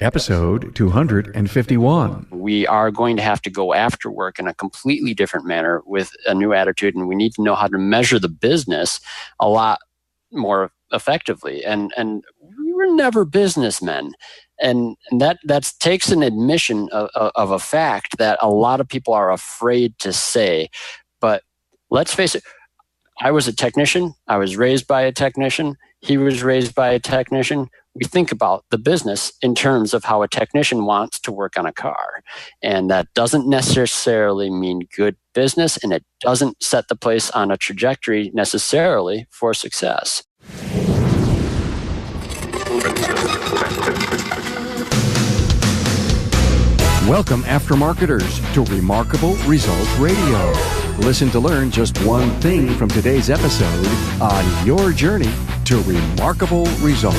Episode 251. We are going to have to go after work in a completely different manner with a new attitude, and we need to know how to measure the business a lot more effectively. And we were never businessmen. And that takes an admission of a fact that a lot of people are afraid to say. But let's face it, I was a technician. I was raised by a technician. He was raised by a technician. We think about the business in terms of how a technician wants to work on a car. And that doesn't necessarily mean good business, and it doesn't set the place on a trajectory necessarily for success. Welcome, aftermarketers, to Remarkable Results Radio. Listen to learn just one thing from today's episode on your journey to remarkable results.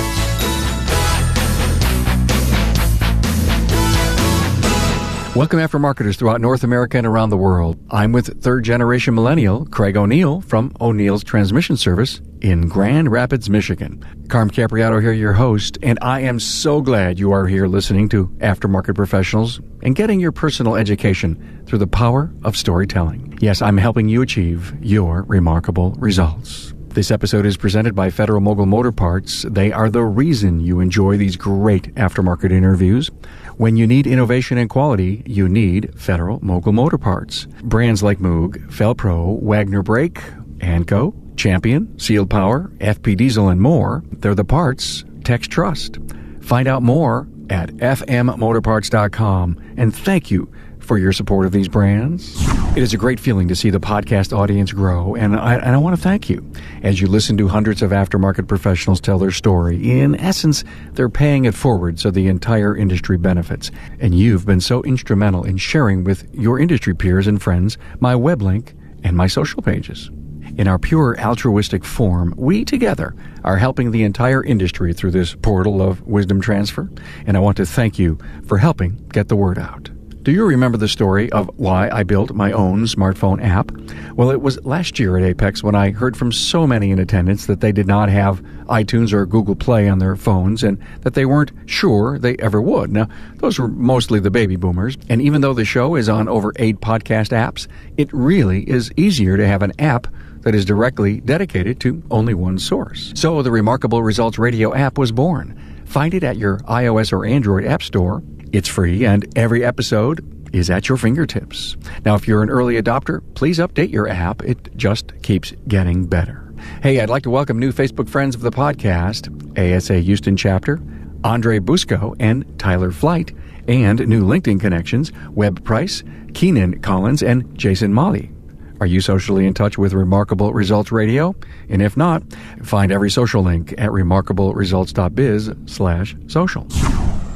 Welcome, aftermarketers throughout North America and around the world. I'm with third-generation millennial Craig ONeill from ONeills Transmission Service in Grand Rapids, Michigan. Carm Capriato here, your host, and I am so glad you are here listening to aftermarket professionals and getting your personal education through the power of storytelling. Yes, I'm helping you achieve your remarkable results. This episode is presented by Federal Mogul Motor Parts. They are the reason you enjoy these great aftermarket interviews. When you need innovation and quality, you need Federal Mogul Motor Parts. Brands like Moog, Felpro, Wagner Brake, Anco, Champion, Sealed Power, FP Diesel, and more. They're the parts techs trust. Find out more at fmmotorparts.com. And thank you for your support of these brands. It is a great feeling to see the podcast audience grow, and I want to thank you. As you listen to hundreds of aftermarket professionals tell their story, in essence, they're paying it forward so the entire industry benefits. And you've been so instrumental in sharing with your industry peers and friends my web link and my social pages. In our pure altruistic form, we together are helping the entire industry through this portal of wisdom transfer, and I want to thank you for helping get the word out. Do you remember the story of why I built my own smartphone app? Well, it was last year at Apex when I heard from so many in attendance that they did not have iTunes or Google Play on their phones and that they weren't sure they ever would. Now, those were mostly the baby boomers, and even though the show is on over 8 podcast apps, it really is easier to have an app that is directly dedicated to only one source. So the Remarkable Results Radio app was born. Find it at your iOS or Android app store. It's free, and every episode is at your fingertips. Now, if you're an early adopter, please update your app. It just keeps getting better. Hey, I'd like to welcome new Facebook friends of the podcast, ASA Houston Chapter, Andre Busco and Tyler Flight, and new LinkedIn connections, Webb Price, Keenan Collins, and Jason Molly. Are you socially in touch with Remarkable Results Radio? And if not, find every social link at remarkableresults.biz/social.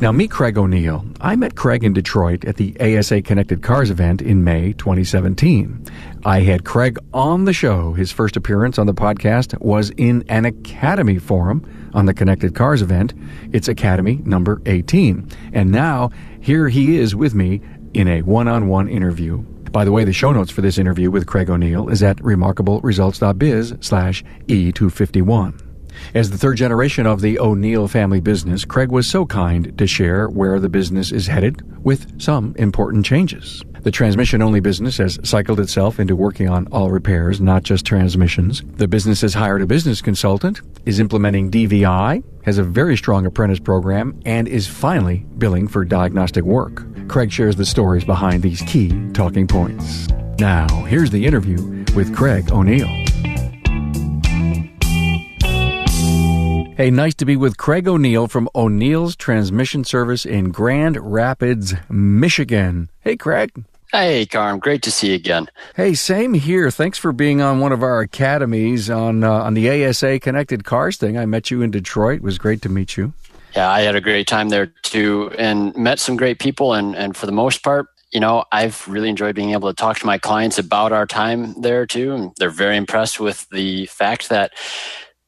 Now, meet Craig ONeill. I met Craig in Detroit at the ASA Connected Cars event in May 2017. I had Craig on the show. His first appearance on the podcast was in an Academy forum on the Connected Cars event. It's Academy number 18. And now, here he is with me in a one-on-one interview. By the way, the show notes for this interview with Craig ONeill is at remarkableresults.biz/E251. As the third generation of the ONeill family business, Craig was so kind to share where the business is headed with some important changes. The transmission-only business has cycled itself into working on all repairs, not just transmissions. The business has hired a business consultant, is implementing DVI, has a very strong apprentice program, and is finally billing for diagnostic work. Craig shares the stories behind these key talking points. Now, here's the interview with Craig ONeill. Hey, nice to be with Craig ONeill from ONeills Transmission Service in Grand Rapids, Michigan. Hey, Craig. Hey, Carm. Great to see you again. Hey, same here. Thanks for being on one of our academies on the ASA Connected Cars thing. I met you in Detroit. It was great to meet you. Yeah, I had a great time there too, and met some great people. And for the most part, you know, I've really enjoyed being able to talk to my clients about our time there too. And they're very impressed with the fact that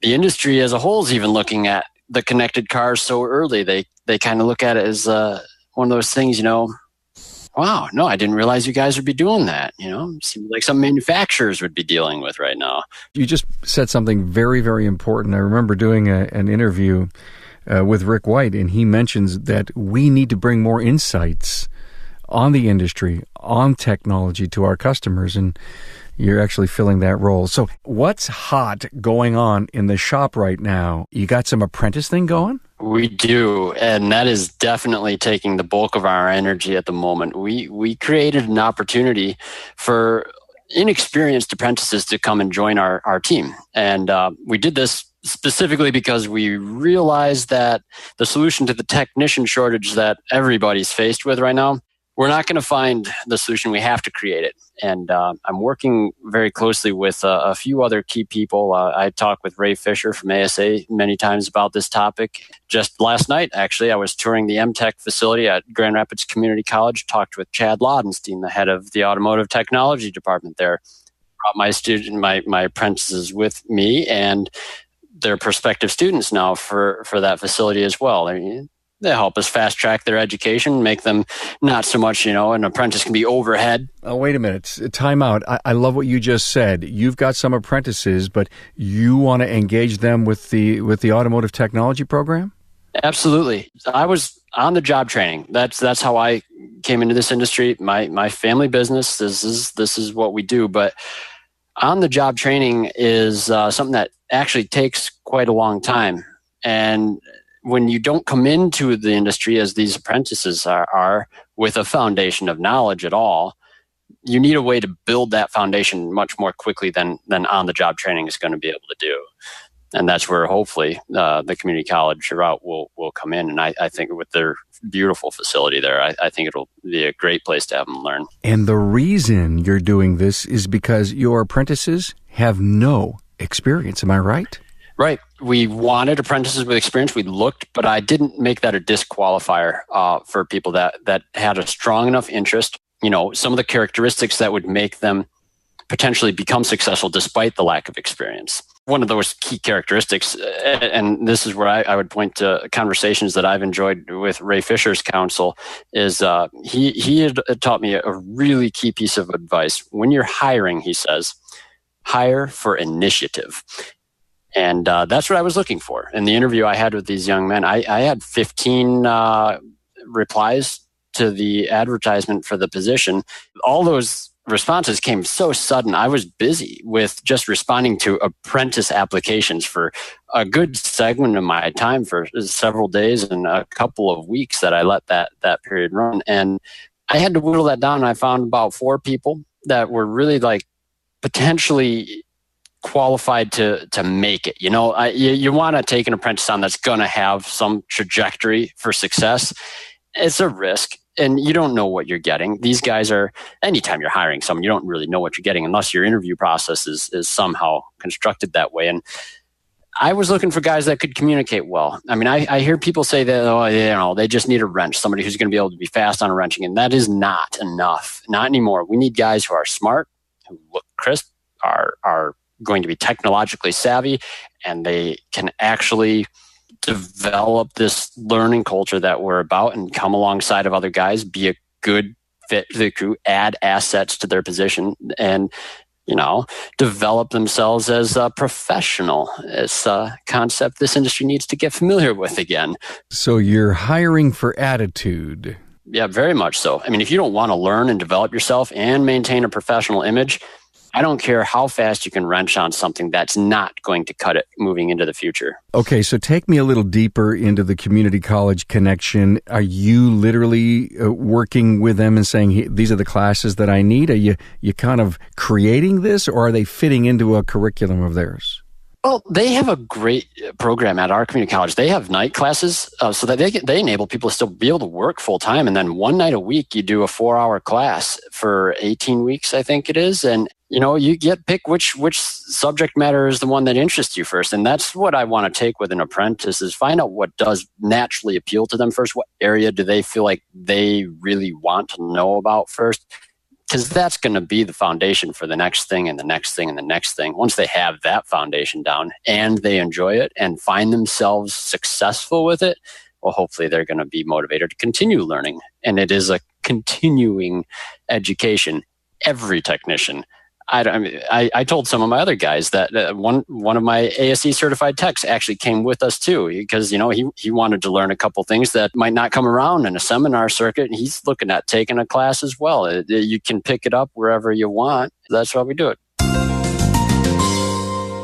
the industry as a whole is even looking at the connected cars so early. They kind of look at it as one of those things, you know, wow, no, I didn't realize you guys would be doing that. You know, seems like some manufacturers would be dealing with right now. You just said something very, very important. I remember doing an interview with Rick White, and he mentions that we need to bring more insights on the industry, on technology to our customers, and you're actually filling that role. So what's hot going on in the shop right now? You got some apprentice thing going? We do, and that is definitely taking the bulk of our energy at the moment. We created an opportunity for inexperienced apprentices to come and join our team. And we did this specifically because we realized that the solution to the technician shortage that everybody's faced with right now, we're not going to find the solution. We have to create it. And I'm working very closely with a few other key people. I talked with Ray Fisher from ASA many times about this topic. Just last night, actually, I was touring the MTech facility at Grand Rapids Community College, talked with Chad Laudenstein, the head of the automotive technology department there. Brought my apprentices with me and their prospective students now for that facility as well. I mean, they help us fast track their education, make them not so much, an apprentice can be overhead. Oh, wait a minute. Time out. I love what you just said. You've got some apprentices, but you want to engage them with the automotive technology program? Absolutely. I was on the job training. That's how I came into this industry. My family business, this is what we do. But on the job training is something that actually takes quite a long time. And when you don't come into the industry as these apprentices are with a foundation of knowledge at all, you need a way to build that foundation much more quickly than on-the-job training is going to be able to do. And that's where hopefully the community college route will come in. And I think with their beautiful facility there, I think it'll be a great place to have them learn. And the reason you're doing this is because your apprentices have no experience. Am I right? Right. We wanted apprentices with experience. We looked, but I didn't make that a disqualifier for people that had a strong enough interest. Some of the characteristics that would make them potentially become successful despite the lack of experience. One of those key characteristics, and this is where I would point to conversations that I've enjoyed with Ray Fisher's counsel, is he had taught me a really key piece of advice. When you're hiring, he says, hire for initiative. And that's what I was looking for. In the interview I had with these young men, I had 15 replies to the advertisement for the position. All those responses came so sudden. I was busy with just responding to apprentice applications for a good segment of my time for several days and a couple of weeks that I let that period run. And I had to whittle that down. I found about 4 people that were really potentially qualified to make it. You want to take an apprentice on that's going to have some trajectory for success. It's a risk, and you don't know what you're getting. These guys anytime you're hiring someone, you don't really know what you're getting unless your interview process is somehow constructed that way. And I was looking for guys that could communicate well. I mean, I hear people say that, they just need a wrench, somebody who's going to be able to be fast on a wrenching, and that is not enough. Not anymore. We need guys who are smart, who look crisp, are going to be technologically savvy, and they can actually develop this learning culture that we're about and come alongside of other guys, be a good fit to the crew, add assets to their position, and develop themselves as a professional. It's a concept this industry needs to get familiar with again. So you're hiring for attitude. Yeah, very much so. I mean, if you don't want to learn and develop yourself and maintain a professional image, I don't care how fast you can wrench on something, that's not going to cut it moving into the future. Okay, so take me a little deeper into the community college connection. Are you literally working with them and saying, these are the classes that I need? Are you kind of creating this, or are they fitting into a curriculum of theirs? Well, they have a great program at our community college. They have night classes so that they enable people to still be able to work full time. And then one night a week, you do a 4-hour class for 18 weeks, I think it is. And, you pick which subject matter is the one that interests you first. And that's what I want to take with an apprentice, is find out what does naturally appeal to them first. What area do they feel like they really want to know about first? Because that's going to be the foundation for the next thing and the next thing and the next thing. Once they have that foundation down and they enjoy it and find themselves successful with it, well, hopefully they're going to be motivated to continue learning. And it is a continuing education. Every technician, I told some of my other guys that one of my ASE certified techs actually came with us too, because he wanted to learn a couple things that might not come around in a seminar circuit, and he's looking at taking a class as well. You can pick it up wherever you want. That's why we do it.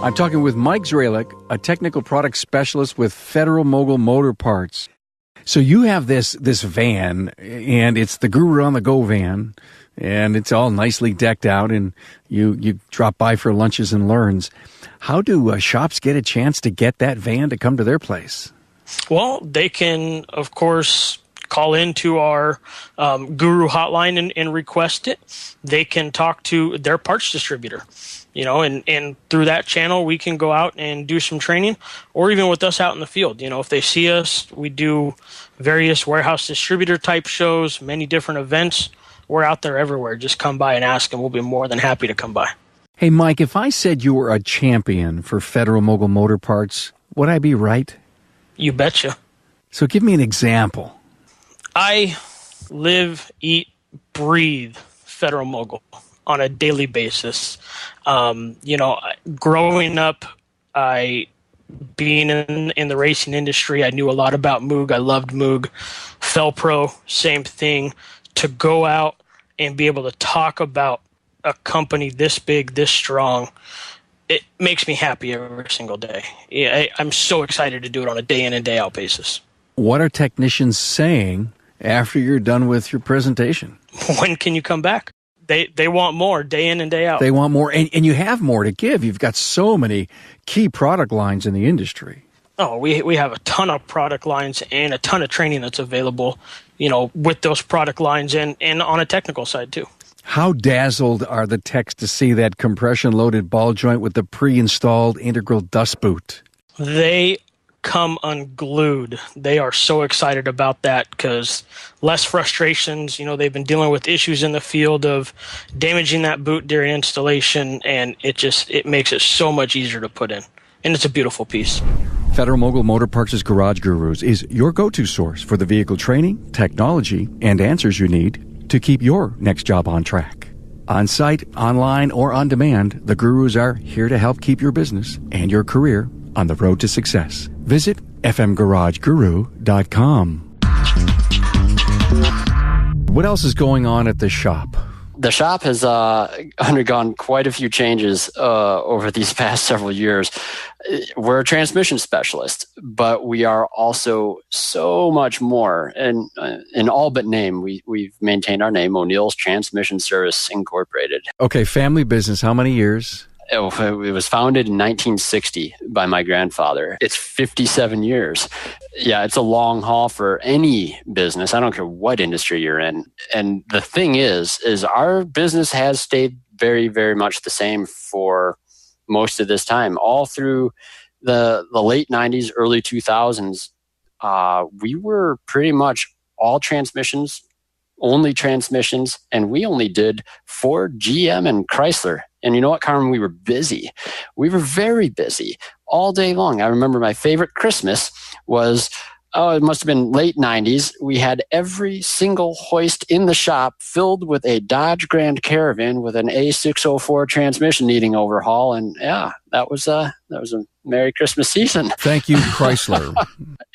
I'm talking with Mike Zralik, a technical product specialist with Federal Mogul Motor Parts. So you have this van, and it's the Guru on the Go van, and it's all nicely decked out, and you drop by for lunches and learns. How do shops get a chance to get that van to come to their place? Well, they can, of course, call into our Guru hotline and request it. They can talk to their parts distributor, and through that channel, we can go out and do some training, or even with us out in the field. If they see us, we do various warehouse distributor type shows, many different events. We're out there everywhere. Just come by and ask, and we'll be more than happy to come by. Hey, Mike, if I said you were a champion for Federal Mogul Motor Parts, would I be right? You betcha. So give me an example. I live, eat, breathe Federal Mogul on a daily basis. Growing up, being in the racing industry, I knew a lot about Moog. I loved Moog. Felpro, same thing. To go out and be able to talk about a company this big, this strong, it makes me happy every single day. I'm so excited to do it on a day in and day out basis. What are technicians saying after you're done with your presentation? When can you come back? They want more day in and day out. They want more, and you have more to give. You've got so many key product lines in the industry. Oh, we have a ton of product lines and a ton of training that's available, with those product lines and on a technical side too. How dazzled are the techs to see that compression-loaded ball joint with the pre-installed integral dust boot? They come unglued. They are so excited about that because less frustrations. They've been dealing with issues in the field of damaging that boot during installation, and it makes it so much easier to put in. And it's a beautiful piece. Federal Mogul Motor Parts' Garage Gurus is your go-to source for the vehicle training, technology, and answers you need to keep your next job on track. On-site, online, or on demand, the Gurus are here to help keep your business and your career on the road to success. Visit fmgarageguru.com. What else is going on at the shop? The shop has undergone quite a few changes over these past several years. We're a transmission specialist, but we are also so much more. And in all but name, we've maintained our name, ONeills Transmission Service Incorporated. Okay, family business. How many years? It was founded in 1960 by my grandfather. It's 57 years. Yeah, it's a long haul for any business. I don't care what industry you're in. And the thing is our business has stayed very, very much the same for most of this time. All through the late 90s, early 2000s, we were pretty much all transmissions, only transmissions, and we only did Ford, GM, and Chrysler. And you know what, Carmen? We were busy. We were very busy all day long. I remember my favorite Christmas was, it must have been late 90s. We had every single hoist in the shop filled with a Dodge Grand Caravan with an A604 transmission needing overhaul. And yeah, that was a Merry Christmas season. Thank you, Chrysler.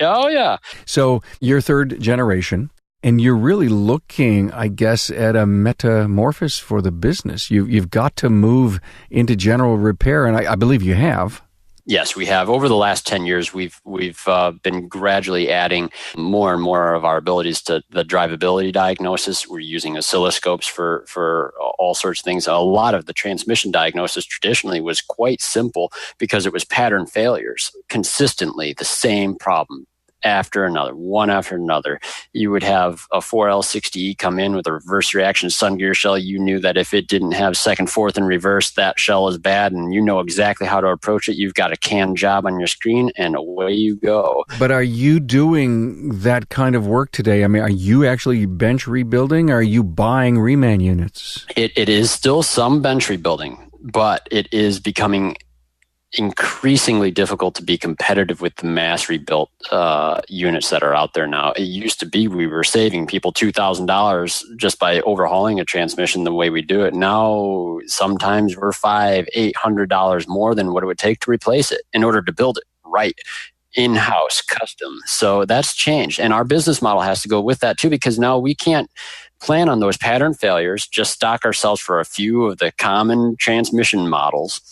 Oh, yeah. So you're third generation. And you're really looking, I guess, at a metamorphosis for the business. You've got to move into general repair, and I believe you have. Yes, we have. Over the last 10 years, we've been gradually adding more and more of our abilities to the drivability diagnosis. We're using oscilloscopes for all sorts of things. A lot of the transmission diagnosis traditionally was quite simple because it was pattern failures, consistently the same problem. After another, one after another. You would have a 4L60E come in with a reverse reaction sun gear shell. You knew that if it didn't have second, fourth, and reverse, that shell is bad, and you know exactly how to approach it. You've got a canned job on your screen, and away you go. But are you doing that kind of work today? I mean, are you actually bench rebuilding, or are you buying reman units? It is still some bench rebuilding, but it is becoming increasingly difficult to be competitive with the mass rebuilt units that are out there now. It used to be we were saving people $2,000 just by overhauling a transmission the way we do it. Now, sometimes we're $500-$800 more than what it would take to replace it in order to build it right, in-house, custom. So that's changed. And our business model has to go with that too, because now we can't plan on those pattern failures, just stock ourselves for a few of the common transmission models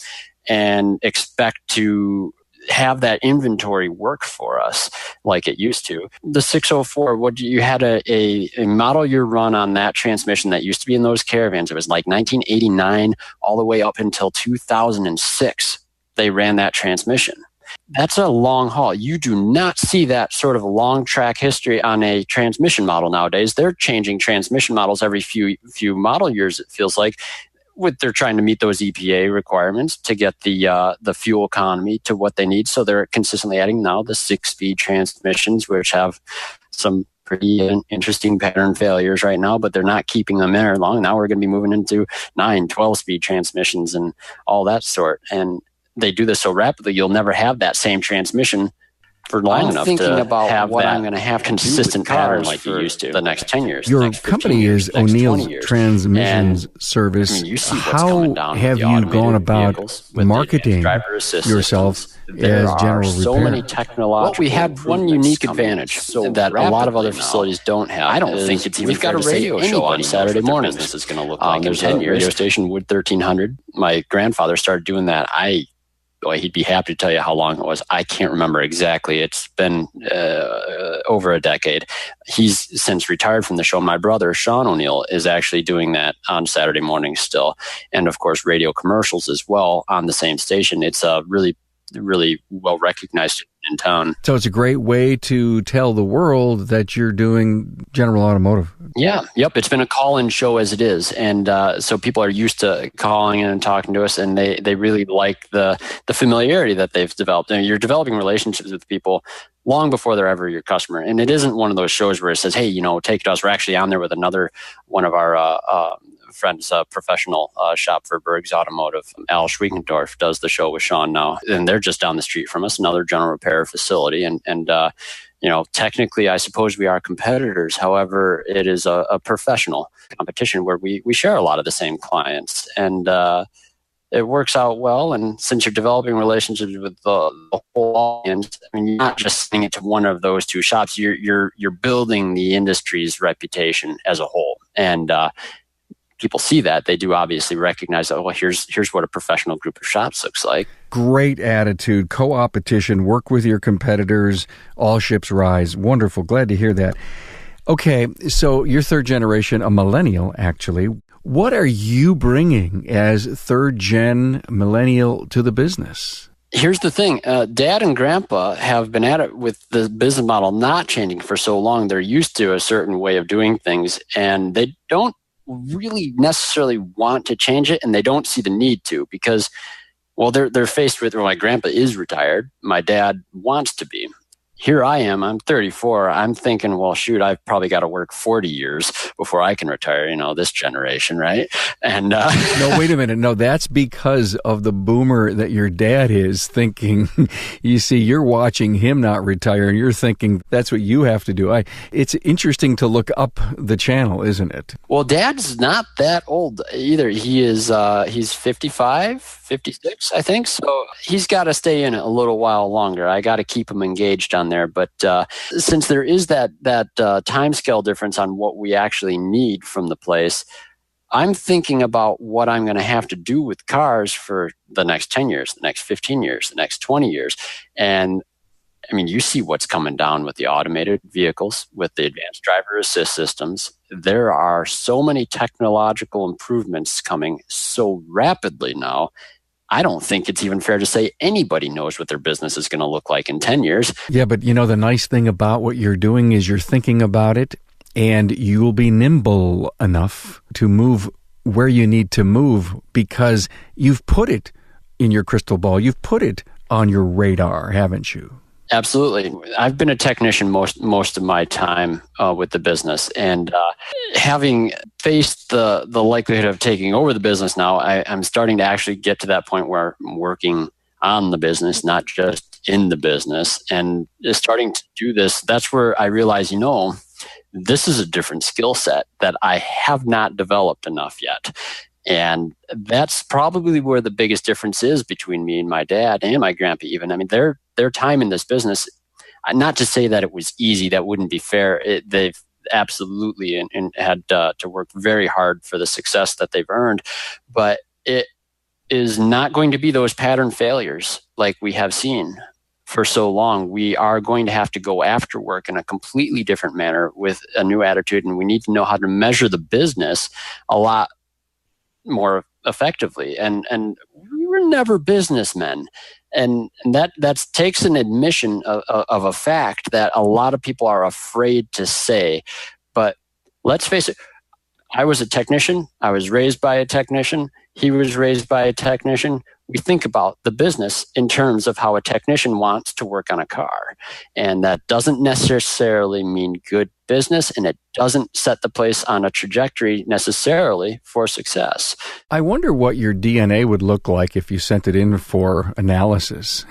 and expect to have that inventory work for us like it used to. The 604, you had a model year run on that transmission that used to be in those Caravans. It was like 1989 all the way up until 2006. They ran that transmission. That's a long haul. You do not see that sort of long track history on a transmission model nowadays. They're changing transmission models every few model years, it feels like. They're trying to meet those EPA requirements to get the fuel economy to what they need. So they're consistently adding now the 6-speed transmissions, which have some pretty interesting pattern failures right now, but they're not keeping them there long. Now we're going to be moving into 9, 12-speed transmissions and all that sort. And they do this so rapidly, you'll never have that same transmission for long enough to about have what that I'm going to have consistent pattern like you used to the next 10 years. Your next company 15 years, is next 20 ONeill's years. Transmissions And, Service. you see what's coming How down have with the you automated gone about vehicles, with the marketing driver assist yourself systems. There as general are so repair? many technological We had one improvements unique coming advantage so that a lot of other rapidly now. facilities don't have. I don't is think it's even we've got fair a to say radio show anybody on knows Saturday what their mornings. business This is going to look like in there's 10 a years. Radio radio station Wood 1300. My grandfather started doing that. He'd be happy to tell you how long it was. I can't remember exactly. It's been over a decade. He's since retired from the show. My brother, Sean ONeill, is actually doing that on Saturday mornings still. And of course, radio commercials as well on the same station. It's a really, really well recognized in town. So it's a great way to tell the world that you're doing General Automotive. Yeah. Yep. It's been a call-in show as it is. And so people are used to calling in and talking to us, and they really like the familiarity that they've developed. And you're developing relationships with people long before they're ever your customer. And it isn't one of those shows where it says, hey, take it to us. We're actually on there with another one of our friends, professional shop for Berg's Automotive. Al Schwiegendorf does the show with Sean now. And they're just down the street from us, another general repair facility. And technically, I suppose we are competitors. However, it is a professional competition where we share a lot of the same clients, and it works out well. And since you're developing relationships with the whole audience, you're not just sending it to one of those two shops. You're building the industry's reputation as a whole, and people see that. They do obviously recognize that. Well, here's what a professional group of shops looks like. Great attitude, co-opetition, work with your competitors, all ships rise. Wonderful. Glad to hear that. Okay, so you're third generation, a millennial, actually. What are you bringing as third gen millennial to the business? Here's the thing. Dad and Grandpa have been at it with the business model not changing for so long. They're used to a certain way of doing things, and they don't really necessarily want to change it, and they don't see the need to, because they're faced with, my grandpa is retired, my dad wants to be. Here I am, I'm 34. I'm thinking, well, shoot, I've probably got to work 40 years before I can retire, this generation, right? And no, wait a minute. No, that's because of the boomer that your dad is thinking. You see, you're watching him not retire, and you're thinking that's what you have to do. It's interesting to look up the channel, isn't it? Well, Dad's not that old either. He is he's 55, 56, I think. So he's got to stay in it a little while longer. I got to keep him engaged on there. But since there is that time scale difference on what we actually need from the place, I'm thinking about what I'm going to have to do with cars for the next 10 years, the next 15 years, the next 20 years. And you see what's coming down with the automated vehicles, with the advanced driver assist systems. There are so many technological improvements coming so rapidly now. I don't think it's even fair to say anybody knows what their business is going to look like in 10 years. Yeah, but the nice thing about what you're doing is you're thinking about it, and you will be nimble enough to move where you need to move because you've put it in your crystal ball. You've put it on your radar, haven't you? Absolutely. I've been a technician most of my time with the business, and having faced the likelihood of taking over the business now, I'm starting to actually get to that point where I'm working on the business, not just in the business. And starting to do this, that's where I realized, this is a different skill set that I have not developed enough yet. And that's probably where the biggest difference is between me and my dad and my grandpa even. I mean, their time in this business, not to say that it was easy, that wouldn't be fair. They've absolutely and had to work very hard for the success that they've earned. But it is not going to be those pattern failures like we have seen for so long. We are going to have to go after work in a completely different manner with a new attitude, and we need to know how to measure the business a lot more effectively. And we were never businessmen, and that takes an admission of a fact that a lot of people are afraid to say. But let's face it, I was a technician. I was raised by a technician. He was raised by a technician. We think about the business in terms of how a technician wants to work on a car. And that doesn't necessarily mean good business, and it doesn't set the place on a trajectory necessarily for success. I wonder what your DNA would look like if you sent it in for analysis.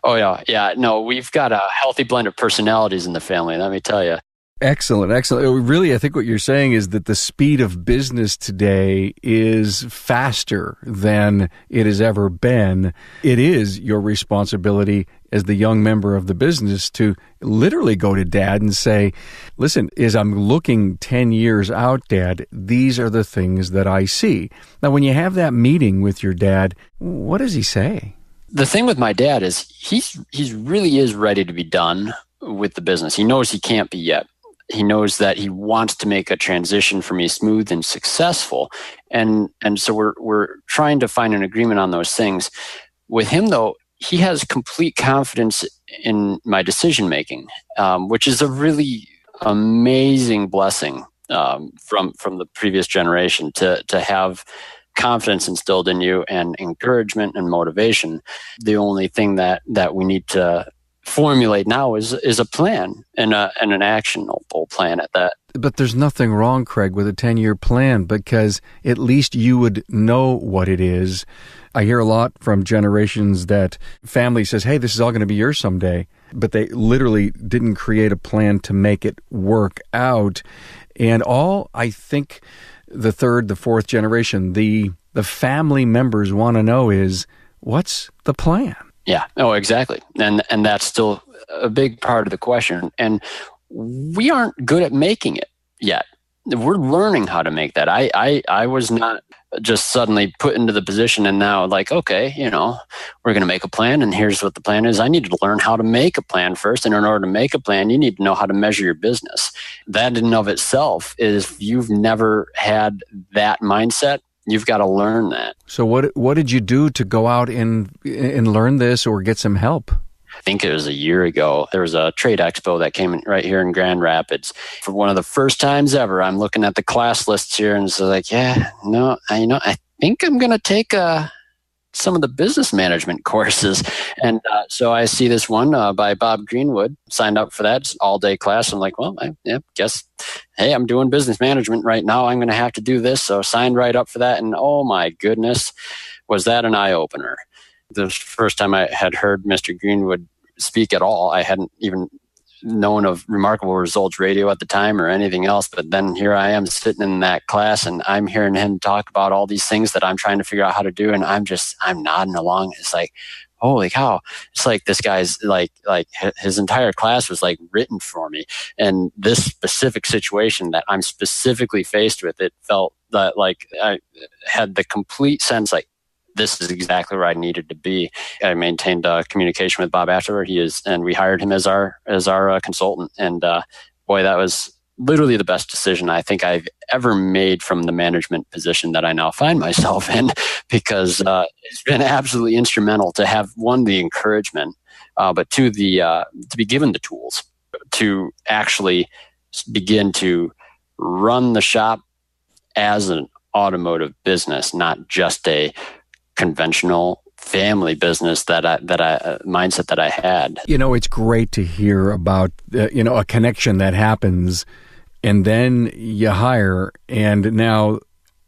Oh, yeah. Yeah. No, we've got a healthy blend of personalities in the family, let me tell you. Excellent. Really, I think what you're saying is that the speed of business today is faster than it has ever been. It is your responsibility as the young member of the business to literally go to Dad and say, listen, as I'm looking 10 years out, Dad, these are the things that I see. Now, when you have that meeting with your dad, what does he say? The thing with my dad is he's really is ready to be done with the business. He knows he can't be yet. He knows that he wants to make a transition for me smooth and successful. And so we're trying to find an agreement on those things. With him, though, he has complete confidence in my decision making, which is a really amazing blessing from the previous generation to have confidence instilled in you and encouragement and motivation. The only thing that we need to formulate now is a plan and an actionable plan at that. But there's nothing wrong, Craig, with a 10-year plan, because at least you would know what it is. I hear a lot from generations that family says, hey, this is all going to be yours someday, but they literally didn't create a plan to make it work out. And all, I think, the third, the fourth generation, the family members want to know is, what's the plan? Yeah. Oh, exactly. And that's still a big part of the question. And we aren't good at making it yet. We're learning how to make that. I was not just suddenly put into the position and now like, okay, we're going to make a plan and here's what the plan is. I needed to learn how to make a plan first. And in order to make a plan, you need to know how to measure your business. That in and of itself is, if you've never had that mindset, you've got to learn that. So what did you do to go out and learn this or get some help? I think it was a year ago. There was a trade expo that came in right here in Grand Rapids. For one of the first times ever, I'm looking at the class lists here and it's like, I think I'm going to take some of the business management courses. And so I see this one by Bob Greenwood, signed up for that. It's an all-day class. I'm like, well, I guess, hey, I'm doing business management right now. I'm going to have to do this. So signed right up for that. And oh my goodness, was that an eye-opener. The first time I had heard Mr. Greenwood speak at all, I hadn't even known of Remarkable Results Radio at the time or anything else. But then here I am sitting in that class and I'm hearing him talk about all these things that I'm trying to figure out how to do. And I'm nodding along. It's like, holy cow. It's like this guy's like his entire class was like written for me. And this specific situation that I'm specifically faced with, it felt that like I had the complete sense like, this is exactly where I needed to be. I maintained communication with Bob afterward. And we hired him as our consultant. And boy, that was literally the best decision I think I've ever made from the management position that I now find myself in, because it's been absolutely instrumental to have, one, the encouragement, but two, to be given the tools to actually begin to run the shop as an automotive business, not just a conventional family business mindset that I had. It's great to hear about, a connection that happens and then you hire. And now,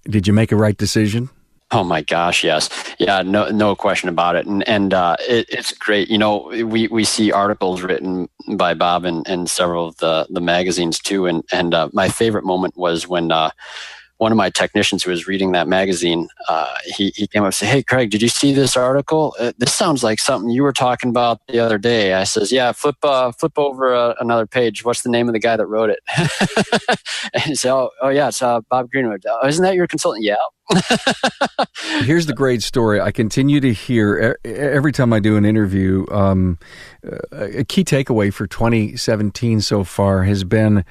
did you make a right decision? Oh my gosh, yes. Yeah, no question about it. And it's great. We see articles written by Bob and several of the magazines too. And my favorite moment was when one of my technicians who was reading that magazine, he came up and said, "Hey, Craig, did you see this article? This sounds like something you were talking about the other day." I says, "Yeah, flip over another page. What's the name of the guy that wrote it?" And he said, "Oh yeah, it's Bob Greenwood. Oh, isn't that your consultant?" Yeah. Here's the great story. I continue to hear every time I do an interview, a key takeaway for 2017 so far has been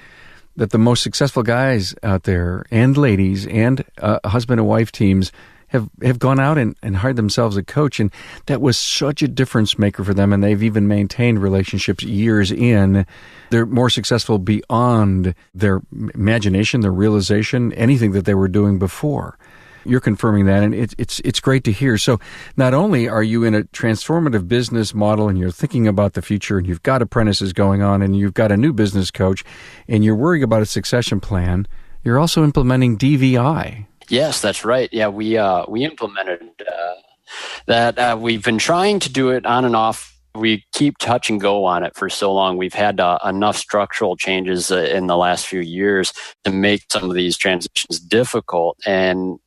that the most successful guys out there and ladies and husband and wife teams have gone out and hired themselves a coach. And that was such a difference maker for them. And they've even maintained relationships years in. They're more successful beyond their imagination, their realization, anything that they were doing before. You're confirming that, and it's great to hear. So not only are you in a transformative business model and you're thinking about the future and you've got apprentices going on and you've got a new business coach and you're worrying about a succession plan, you're also implementing DVI. Yes, that's right. Yeah, we implemented that. We've been trying to do it on and off. We keep touch and go on it for so long. We've had enough structural changes in the last few years to make some of these transitions difficult. And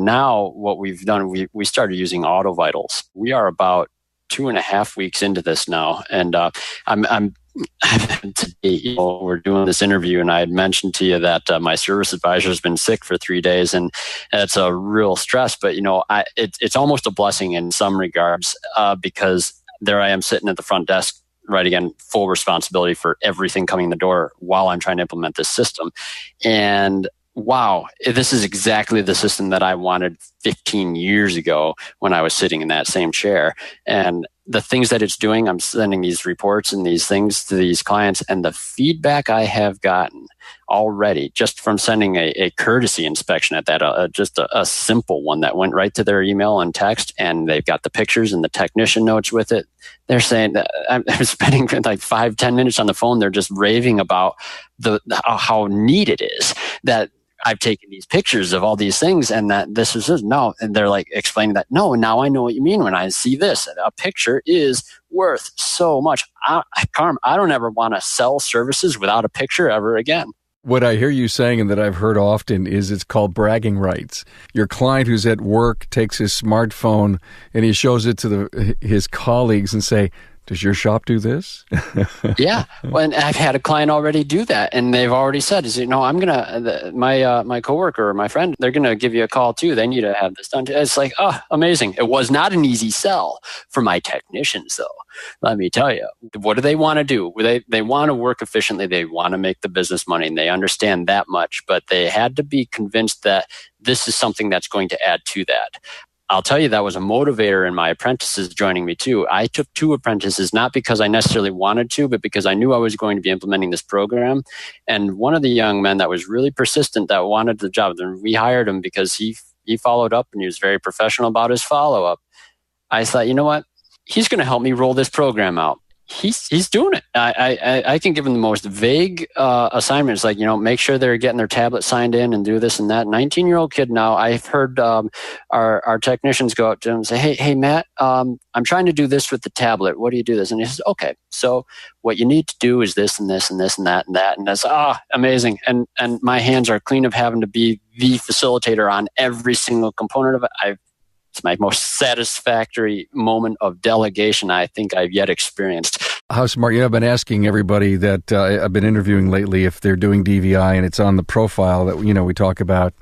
now what we've done, we started using auto vitals. We are about 2.5 weeks into this now. And I'm today, we're doing this interview, and I had mentioned to you that my service advisor has been sick for 3 days, and it's a real stress. But it's almost a blessing in some regards because there I am sitting at the front desk, right, again, full responsibility for everything coming in the door while I'm trying to implement this system. And wow, this is exactly the system that I wanted 15 years ago when I was sitting in that same chair. And the things that it's doing, I'm sending these reports and these things to these clients, and the feedback I have gotten already just from sending a courtesy inspection at that, just a simple one that went right to their email and text, and they've got the pictures and the technician notes with it. They're saying that I'm spending like 5-10 minutes on the phone. They're just raving about how neat it is that I've taken these pictures of all these things, and that this is no, and they're like explaining that, no, now I know what you mean when I see this. A picture is worth so much. Carm, I don't ever want to sell services without a picture ever again. What I hear you saying, and that I've heard often, is it's called bragging rights. Your client who's at work takes his smartphone and he shows it to his colleagues and say, "Does your shop do this?" Yeah. Well, and I've had a client already do that, and they've already said, I'm going to, my coworker or my friend, they're going to give you a call too. They need to have this done too. It's like, oh, amazing. It was not an easy sell for my technicians though. Let me tell you, what do they want to do? They want to work efficiently. They want to make the business money, and they understand that much, but they had to be convinced that this is something that's going to add to that. I'll tell you, that was a motivator in my apprentices joining me too. I took 2 apprentices, not because I necessarily wanted to, but because I knew I was going to be implementing this program. And one of the young men that was really persistent, that wanted the job, and we hired him because he followed up and he was very professional about his follow-up. I thought, you know what? He's going to help me roll this program out. He's doing it. I can give him the most vague assignments, like, make sure they're getting their tablet signed in and do this and that. 19-year-old kid now. I've heard our technicians go up to him and say, hey, Matt, I'm trying to do this with the tablet. What do you do this? And he says, okay, so what you need to do is this and this and this and that and that. And that's amazing. And my hands are clean of having to be the facilitator on every single component of it. It's my most satisfactory moment of delegation I think I've yet experienced. How smart. I've been asking everybody that I've been interviewing lately if they're doing DVI, and it's on the profile that we talk about.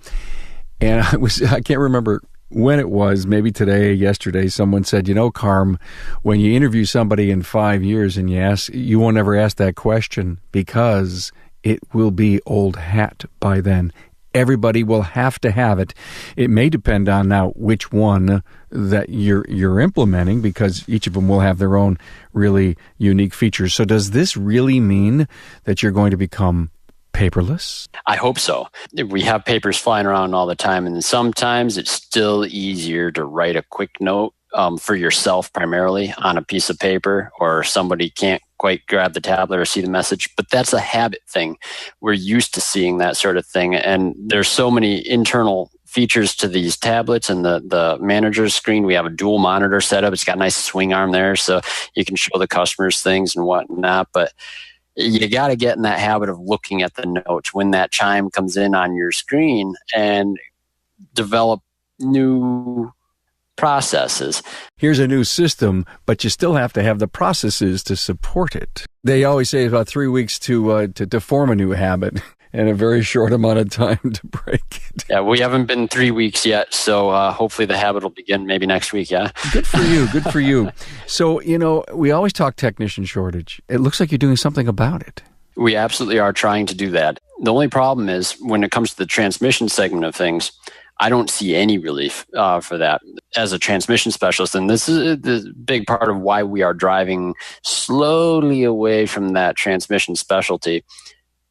And I can't remember when it was, maybe today, yesterday, someone said, Carm, when you interview somebody in 5 years and you won't ever ask that question because it will be old hat by then. Everybody will have to have it. It may depend on now which one that you're implementing, because each of them will have their own really unique features. So does this really mean that you're going to become paperless? I hope so. We have papers flying around all the time, and sometimes it's still easier to write a quick note for yourself primarily on a piece of paper, or somebody can't quite grab the tablet or see the message. But that's a habit thing. We're used to seeing that sort of thing. And there's so many internal features to these tablets and the manager's screen. We have a dual monitor setup. It's got a nice swing arm there, so you can show the customers things and whatnot. But you got to get in that habit of looking at the notes when that chime comes in on your screen and develop new processes. Here's a new system, but you still have to have the processes to support it. They always say it's about 3 weeks to form a new habit and a very short amount of time to break it. Yeah, we haven't been 3 weeks yet, so hopefully the habit will begin maybe next week, yeah? Good for you, good for you. So, we always talk technician shortage. It looks like you're doing something about it. We absolutely are trying to do that. The only problem is when it comes to the transmission segment of things, I don't see any relief for that as a transmission specialist. And this is the big part of why we are driving slowly away from that transmission specialty.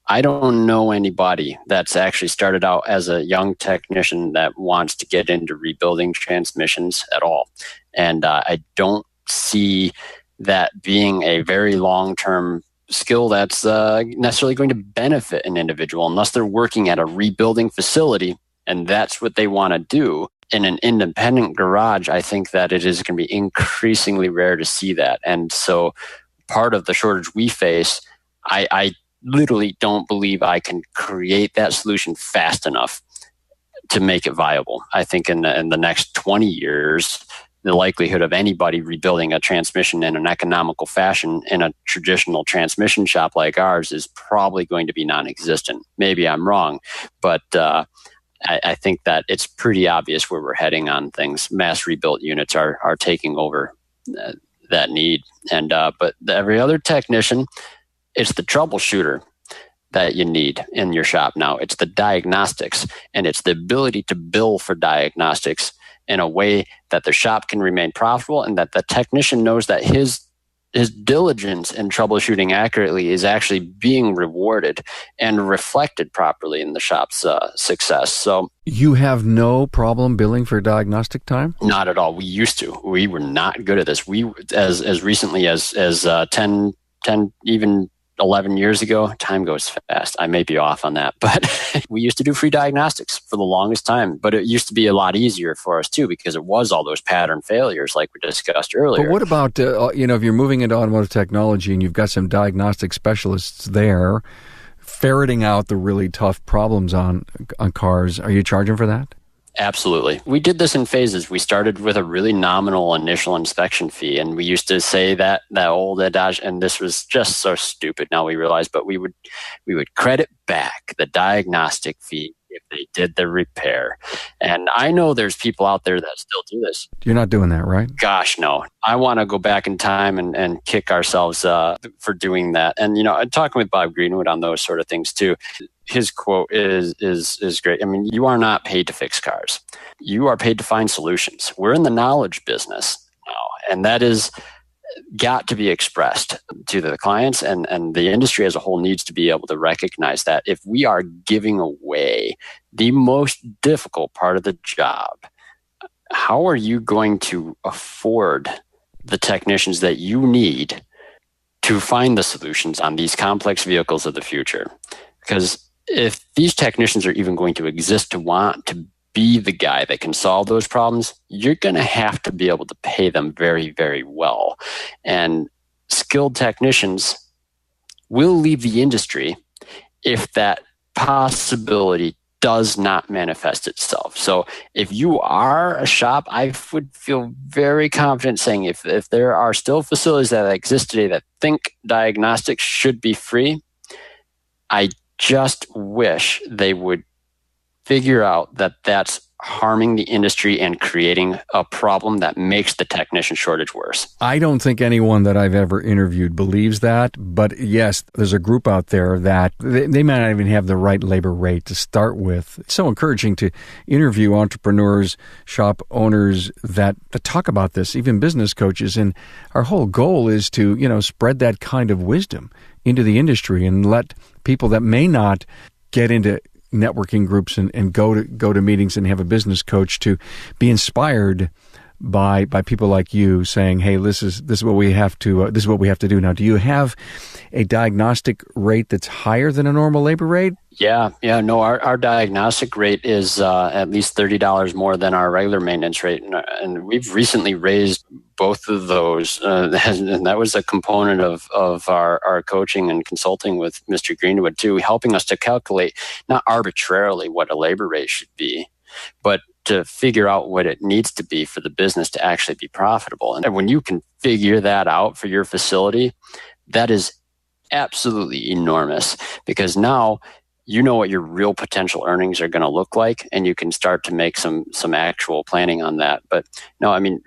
I don't know anybody that's actually started out as a young technician that wants to get into rebuilding transmissions at all. And I don't see that being a very long-term skill that's necessarily going to benefit an individual unless they're working at a rebuilding facility and that's what they want to do. In an independent garage, I think that it is going to be increasingly rare to see that. And so part of the shortage we face, I literally don't believe I can create that solution fast enough to make it viable. I think in the next 20 years, the likelihood of anybody rebuilding a transmission in an economical fashion in a traditional transmission shop like ours is probably going to be non-existent. Maybe I'm wrong, but I think that it's pretty obvious where we're heading on things. Mass rebuilt units are taking over that need. And but every other technician, it's the troubleshooter that you need in your shop now. It's the diagnostics, and it's the ability to bill for diagnostics in a way that the shop can remain profitable and that the technician knows that his diligence in troubleshooting accurately is actually being rewarded and reflected properly in the shop's success. So you have no problem billing for diagnostic time? Not at all. We used to. We were not good at this. We as recently as 10 even 11 years ago, time goes fast. I may be off on that, but we used to do free diagnostics for the longest time. But it used to be a lot easier for us too, because it was all those pattern failures like we discussed earlier. But what about, if you're moving into automotive technology and you've got some diagnostic specialists there ferreting out the really tough problems on cars, are you charging for that? Absolutely. We did this in phases. We started with a really nominal initial inspection fee, and we used to say that old adage, and this was just so stupid now we realize, but we would credit back the diagnostic fee if they did the repair. And I know there's people out there that still do this. You're not doing that, right? Gosh, no. I want to go back in time and kick ourselves for doing that. And, talking with Bob Greenwood on those sort of things too, his quote is great. I mean, you are not paid to fix cars. You are paid to find solutions. We're in the knowledge business now, and that is got to be expressed to the clients, and the industry as a whole needs to be able to recognize that if we are giving away the most difficult part of the job, how are you going to afford the technicians that you need to find the solutions on these complex vehicles of the future? Because if these technicians are even going to exist to want to be the guy that can solve those problems, you're going to have to be able to pay them very, very well. And skilled technicians will leave the industry if that possibility does not manifest itself. So if you are a shop, I would feel very confident saying if there are still facilities that exist today that think diagnostics should be free, I just wish they would figure out that that's harming the industry and creating a problem that makes the technician shortage worse. I don't think anyone that I've ever interviewed believes that, but yes, there's a group out there that they might not even have the right labor rate to start with. It's so encouraging to interview entrepreneurs, shop owners that talk about this, even business coaches, and our whole goal is to, spread that kind of wisdom into the industry and let people that may not get into networking groups and go to meetings and have a business coach to be inspired by people like you saying, "Hey, this is what we have to do now." Do you have a diagnostic rate that's higher than a normal labor rate? Yeah. No, our diagnostic rate is at least $30 more than our regular maintenance rate, and we've recently raised both of those, and that was a component of our coaching and consulting with Mr. Greenwood too, helping us to calculate not arbitrarily what a labor rate should be, but to figure out what it needs to be for the business to actually be profitable. And when you can figure that out for your facility, that is absolutely enormous, because now you know what your real potential earnings are going to look like, and you can start to make some actual planning on that. But no, I mean,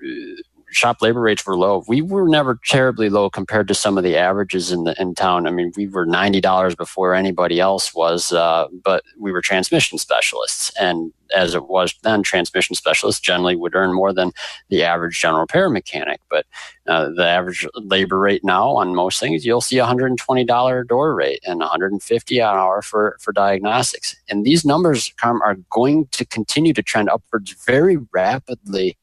shop labor rates were low. We were never terribly low compared to some of the averages in town. I mean, we were $90 before anybody else was, but we were transmission specialists. And as it was then, transmission specialists generally would earn more than the average general repair mechanic. But the average labor rate now on most things, you'll see $120 door rate and $150 an hour for diagnostics. And these numbers are going to continue to trend upwards very rapidly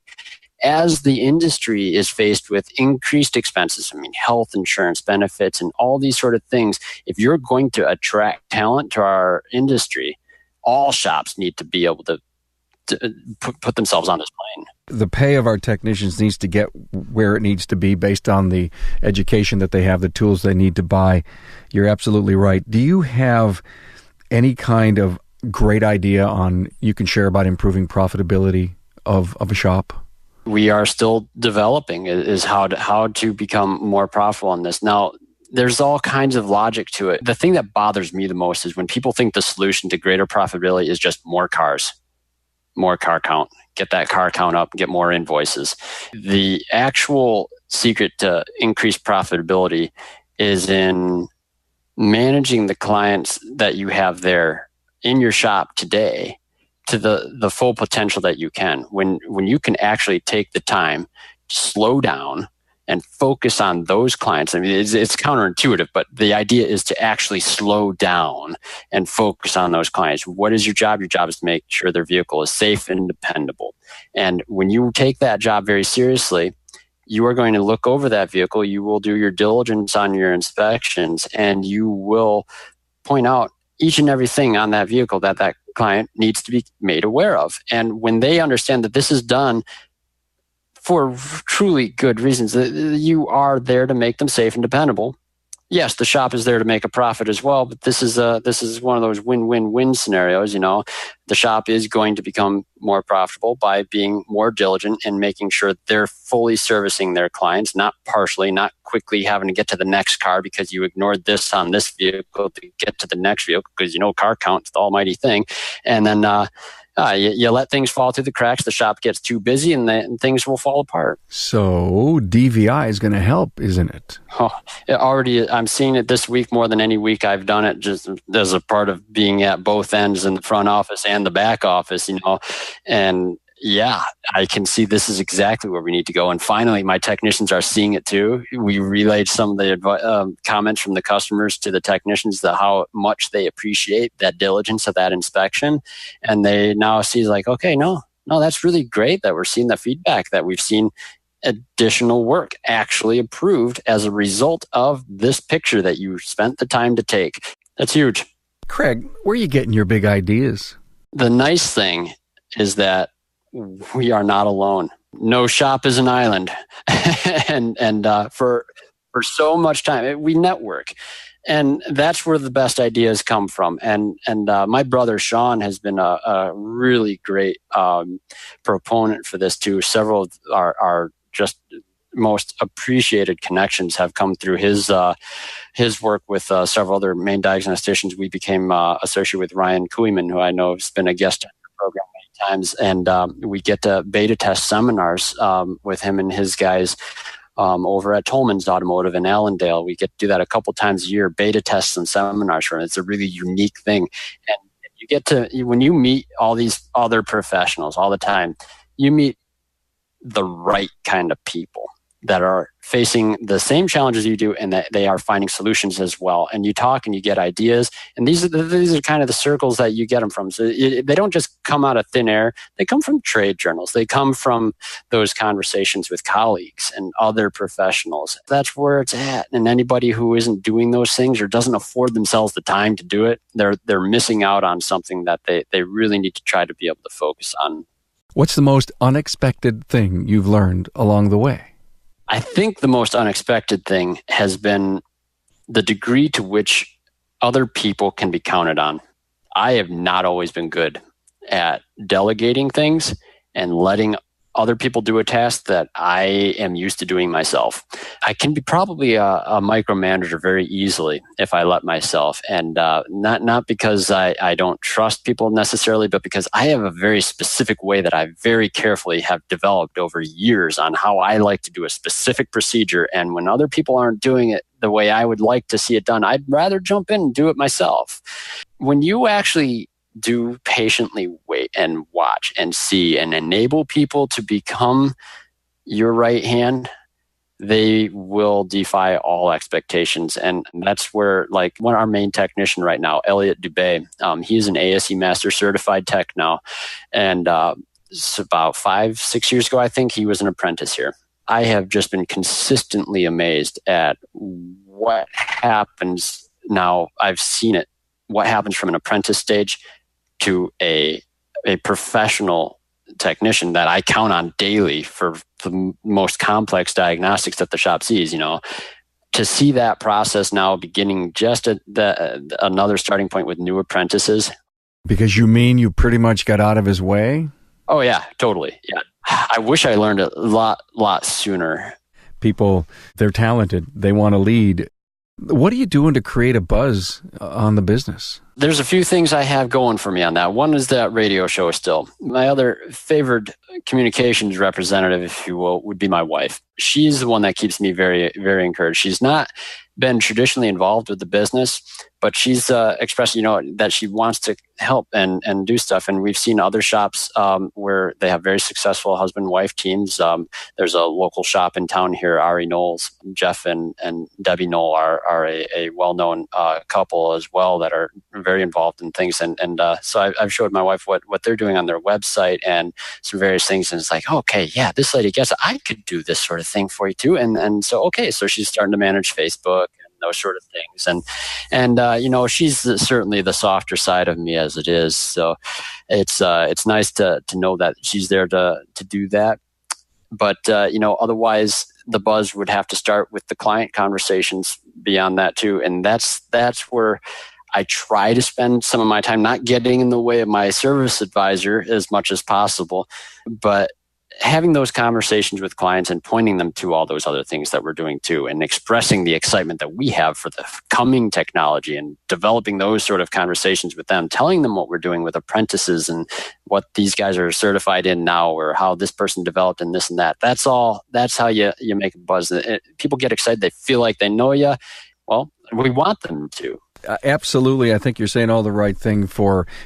as the industry is faced with increased expenses. I mean, health insurance benefits and all these sort of things. If you're going to attract talent to our industry, all shops need to be able to put themselves on this plane. The pay of our technicians needs to get where it needs to be based on the education that they have, the tools they need to buy. You're absolutely right. Do you have any kind of great idea you can share about improving profitability of a shop? We are still developing is how to become more profitable on this. Now, there's all kinds of logic to it. The thing that bothers me the most is when people think the solution to greater profitability is just more cars, more car count, get that car count up, get more invoices. The actual secret to increased profitability is in managing the clients that you have there in your shop today to the full potential that you can. When you can actually take the time to slow down and focus on those clients. I mean, it's counterintuitive, but the idea is to actually slow down and focus on those clients. What is your job? Your job is to make sure their vehicle is safe and dependable. And when you take that job very seriously, you are going to look over that vehicle. You will do your diligence on your inspections, and you will point out each and everything on that vehicle that client needs to be made aware of. And when they understand that this is done for truly good reasons, that you are there to make them safe and dependable. Yes, the shop is there to make a profit as well, but this is one of those win-win-win scenarios. You know, the shop is going to become more profitable by being more diligent and making sure they're fully servicing their clients, not partially, not quickly having to get to the next car because you ignored this on this vehicle to get to the next vehicle, because car count is the almighty thing. And then you let things fall through the cracks, the shop gets too busy, and things will fall apart. So DVI is going to help, isn't it? Oh, it already, I'm seeing it this week more than any week I've done it, just as a part of being at both ends in the front office and the back office, and yeah, I can see this is exactly where we need to go. And finally, my technicians are seeing it too. We relayed some of the comments from the customers to the technicians, that how much they appreciate that diligence of that inspection. And they now see okay, no, that's really great that we're seeing the feedback, that we've seen additional work actually approved as a result of this picture that you spent the time to take. That's huge. Craig, where are you getting your big ideas? The nice thing is that we are not alone. No shop is an island. and for so much time, we network. And that's where the best ideas come from. And my brother, Sean, has been a really great proponent for this too. Several of our just most appreciated connections have come through his work with several other main diagnosticians. We became associated with Ryan Koeman, who I know has been a guest on the program many times. And we get to beta test seminars with him and his guys over at Tolman's Automotive in Allendale. We get to do that a couple times a year, beta tests and seminars for him. It's a really unique thing. And you get to, when you meet all these other professionals all the time, you meet the right kind of people. that are facing the same challenges you do, and that they are finding solutions as well. And you talk and you get ideas, and these are kind of the circles that you get them from. So they don't just come out of thin air. They come from trade journals. They come from those conversations with colleagues and other professionals. That's where it's at. And anybody who isn't doing those things or doesn't afford themselves the time to do it, they're missing out on something that they really need to try to be able to focus on. What's the most unexpected thing you've learned along the way? I think the most unexpected thing has been the degree to which other people can be counted on. I have not always been good at delegating things and letting other people do a task that I am used to doing myself. I can be probably a micromanager very easily if I let myself, and not because I don't trust people necessarily, but because I have a very specific way that I very carefully have developed over years on how I like to do a specific procedure. And when other people aren't doing it the way I would like to see it done, I'd rather jump in and do it myself. When you actually do patiently wait and watch and see and enable people to become your right hand, they will defy all expectations. And that's where, like, one of our main technician right now, Elliot Dubé, he's an ASE Master Certified Tech now. And it's about 5-6 years ago, I think, he was an apprentice here. I have just been consistently amazed at what happens now. I've seen it, what happens from an apprentice stage to a professional technician that I count on daily for the most complex diagnostics that the shop sees. To see that process now beginning just at another starting point with new apprentices. Because you pretty much got out of his way? Oh yeah, totally. Yeah, I wish I learned a lot sooner. People, they're talented. They want to lead. What are you doing to create a buzz on the business? There's a few things I have going for me on that. One is that radio show still. My other favored communications representative, if you will, would be my wife. She's the one that keeps me very, very encouraged. She's not been traditionally involved with the business, but she's expressed, that she wants to help and do stuff. And we've seen other shops where they have very successful husband-wife teams. There's a local shop in town here, ONeill. Jeff and Debbie Knoll are a well-known couple as well that are very involved in things. And so I've showed my wife what they're doing on their website and some various things. And it's like, okay, yeah, this lady gets it. I could do this sort of thing for you too. And so, okay, so she's starting to manage Facebook and those sort of things. And she's certainly the softer side of me as it is. So it's nice to know that she's there to do that. But, otherwise the buzz would have to start with the client conversations beyond that too. And that's where I try to spend some of my time, not getting in the way of my service advisor as much as possible, but having those conversations with clients and pointing them to all those other things that we're doing too, and expressing the excitement that we have for the coming technology and developing those sort of conversations with them, telling them what we're doing with apprentices and what these guys are certified in now, or how this person developed in this and that. That's how you make a buzz. People get excited. They feel like they know you. Well, we want them to. Absolutely. I think you're saying all the right thing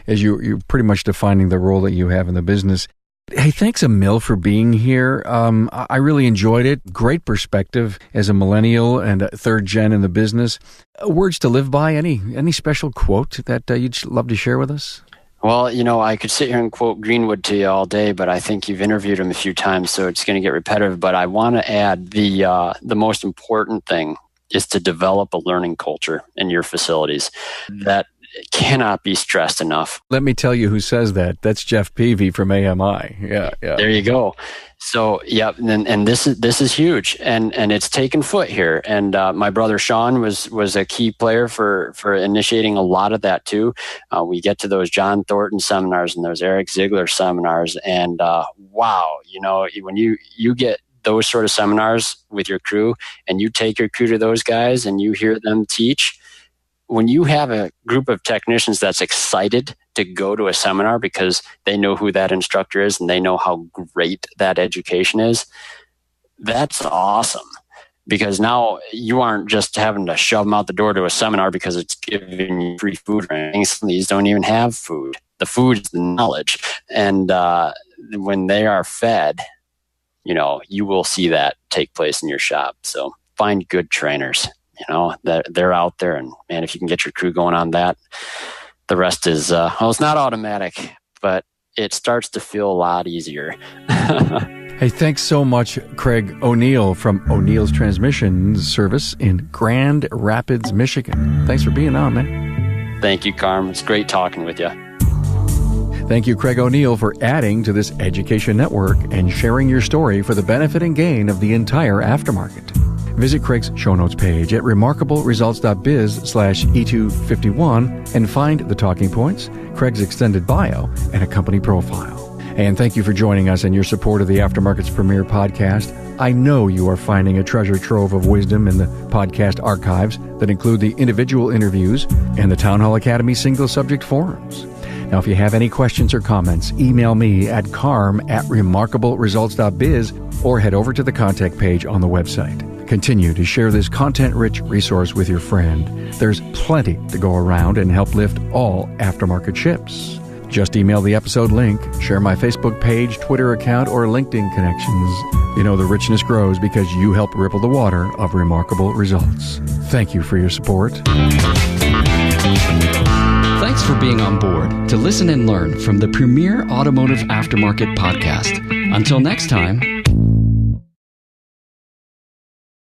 as you're pretty much defining the role that you have in the business. Hey, thanks ONeill for being here. I really enjoyed it. Great perspective as a millennial and a third gen in the business. Words to live by? Any special quote that you'd love to share with us? Well, I could sit here and quote Greenwood to you all day, but I think you've interviewed him a few times, so it's going to get repetitive. But I want to add the most important thing is to develop a learning culture in your facilities. That cannot be stressed enough. Let me tell you who says that. That's Jeff Peavy from AMI. Yeah. There you go. So, yeah, and this is huge, and it's taken foot here. And my brother Sean was a key player for initiating a lot of that too. We get to those John Thornton seminars and those Eric Ziegler seminars, and wow, when you get those sort of seminars with your crew, and you take your crew to those guys and you hear them teach. When you have a group of technicians that's excited to go to a seminar because they know who that instructor is and they know how great that education is, that's awesome. Because now you aren't just having to shove them out the door to a seminar because it's giving you free food or anything. Some of these don't even have food. The food is the knowledge. And when they are fed, you will see that take place in your shop. So find good trainers, they're out there, and man, if you can get your crew going on that, the rest is, it's not automatic, but it starts to feel a lot easier. Hey, thanks so much, Craig ONeill from ONeills Transmission Service in Grand Rapids, Michigan. Thanks for being on, man. Thank you, Carm. It's great talking with you. Thank you, Craig ONeill, for adding to this education network and sharing your story for the benefit and gain of the entire aftermarket. Visit Craig's show notes page at remarkableresults.biz/E251 and find the talking points, Craig's extended bio, and a company profile. And thank you for joining us and your support of the Aftermarket's premier podcast. I know you are finding a treasure trove of wisdom in the podcast archives that include the individual interviews and the Town Hall Academy single subject forums. Now, if you have any questions or comments, email me at carm@remarkableresults.biz or head over to the contact page on the website. Continue to share this content-rich resource with your friend. There's plenty to go around and help lift all aftermarket ships. Just email the episode link, share my Facebook page, Twitter account, or LinkedIn connections. The richness grows because you help ripple the water of remarkable results. Thank you for your support. Thanks for being on board to listen and learn from the premier automotive aftermarket podcast. Until next time,